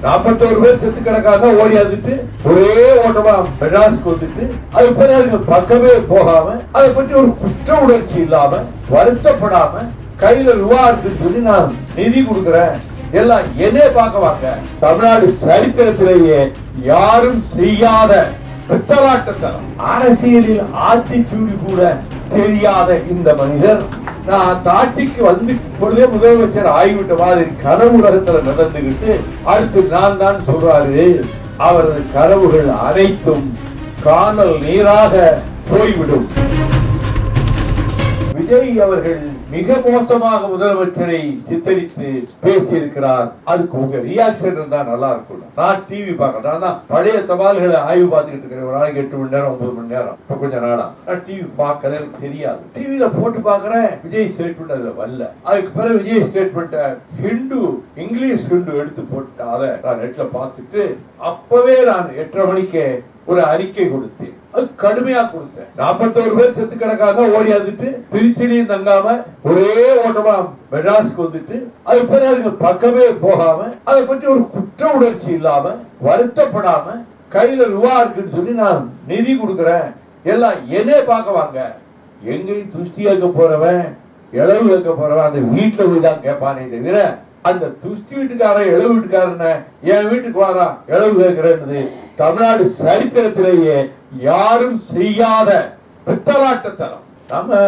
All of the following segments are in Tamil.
41 பேர் செத்து கிடக்காங்க. ஓடி வந்துட்டு ஒரே ஓட்டமா மெட்ராஸ்க்கு வந்துட்டு அது பிறகு பக்கமே போகாம அதை பற்றி ஒரு குற்ற உணர்ச்சி இல்லாம வருத்தப்படாம கையில ரூபா இருக்குன்னு சொல்லி நான் நிதி கொடுக்கிறேன் எல்லாம் என்னே பார்க்க வாங்க. தமிழ்நாடு சரித்திரத்திலேயே யாரும் செய்யாத பித்தலாட்டத்தனம், அரசியலில் ஆத்திச்சூடி கூட தெரியாத இந்த மனிதர் நான் ஆட்சிக்கு வந்து பொழுதே முதலமைச்சர் ஆகிவிட்ட மாதிரி கனவு உலகத்துல நடந்துகிட்டு அடுத்து நான் தான் சொல்றாரு. அவரது கனவுகள் அனைத்தும் காணல் நீராக போய்விடும். விஜய் அவர்கள் மிக மோசமாக முதலமைச்சரை சித்தரித்து பேசியிருக்கிறார். அதுக்கு உங்க ரியாக்ஷன் இருந்தா நல்லா இருக்கும். நான் டிவி பார்க்கறேன், பழைய தபால்களை ஆய்வு பார்த்துக்கிட்டு இருக்கிறேன். ஒரு நாளைக்கு 8 மணி நேரம் 9 மணி நேரம். இப்ப கொஞ்ச நாளா நான் டிவி பார்க்கல, எனக்கு தெரியாது. டிவியில போட்டு பாக்குறேன், விஜய் ஸ்டேட்மெண்ட் அதுல வரல. அதுக்கு பிறகு விஜய் ஸ்டேட்மெண்ட் ஹிந்து இங்கிலீஷ் ஹிந்து எடுத்து போட்டு அதை நான் நெட்ல பார்த்துட்டு அப்பவே நான் 8:30 மணிக்கு ஒரு அறிக்கை கொடுத்தேன். அது கடுமையா கொடுத்தேன். 41 பேர் செத்து கிடக்காங்க. ஓடி வந்துட்டு திருச்சியிலையும் தங்காம ஒரே ஓட்டமா மெட்ராஸ்க்கு வந்துட்டு அது பிறகு பக்கமே போகாம அதை பற்றி ஒரு குற்ற உணர்ச்சி இல்லாம வருத்தப்படாம கையில ரூபா இருக்குன்னு சொல்லி நான் நிதி கொடுக்கிறேன் எல்லாம் என்னே பார்க்க வாங்க. எங்கேயும் துஷ்டி கேட்க போறவன் இளவு கேட்க போறவன் அந்த வீட்டுல போய் தான் கேட்பானே தவிர அந்த துஷ்டி வீட்டுக்காரன் இளவு வீட்டுக்காரன என் வீட்டுக்கு வாரா இளவு கேட்கிறேன்னு தமிழ்நாடு சரித்திரத்திலேயே யாரும் செய்யாத பித்தலாட்டத்தனம். நம்ம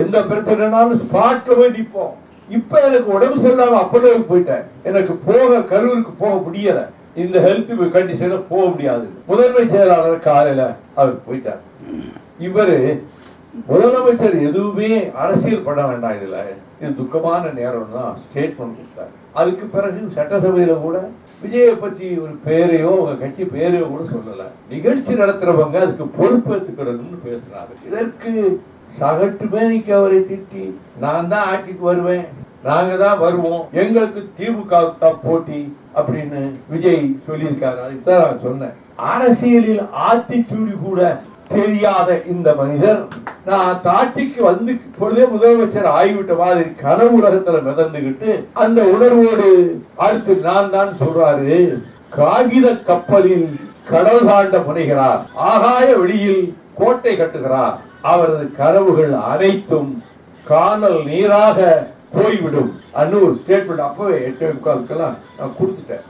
எந்த பிரச்சனைனாலும் ஸ்பாட்ல போய் நிற்போம். இப்ப எனக்கு உடம்பு சரியில்லாம அப்பவே போயிட்டேன். எனக்கு போக கரூருக்கு போக முடியல. இந்த ஹெல்த் கண்டிஷன்ல போக முடியாது. முதன்மை செயலாளர் காலையில அவர் போயிட்டார். இவரு முதலமைச்சர் எதுவுமே அரசியல் பண்ண வேண்டாம், இதுல இது துக்கமான நேரம் தான் ஸ்டேட்மெண்ட் கொடுத்தார். அதுக்கு பிறகு சட்டசபையில கூட விஜயை பற்றி ஒரு பேரையோ உங்க கட்சி பேரையோ கூட சொல்லல. நிகழ்ச்சி நடத்துறவங்க அதுக்கு பொறுப்பேற்றுக்கணும்னு பேசுறாங்க. இதற்கு சகட்டு மேனிக்கு அவரை திட்டி நான் தான் ஆட்சிக்கு வருவேன், நாங்க தான் வருவோம், எங்களுக்கு திமுக தான் போட்டி அப்படின்னு விஜய் சொல்லியிருக்காரு. அதுதான் நான் சொன்னேன். அரசியலில் ஆத்திச்சூடி கூட தெரியாத இந்த மனிதர் நான் ஆட்சிக்கு வந்து பொழுதே முதலமைச்சர் ஆகிவிட்ட மாதிரி கனவு உலகத்துல மிதந்துகிட்டு அந்த உணர்வோடு அடுத்து நான் தான் சொல்றாரு. காகித கப்பலில் கடல் தாண்ட முனைகிறார், ஆகாய வெளியில் கோட்டை கட்டுகிறார். அவரது கனவுகள் அனைத்தும் காணல் நீராக போய்விடும். ஒரு ஸ்டேட்மெண்ட் அப்பவே 8:45 நான் கொடுத்துட்டேன்.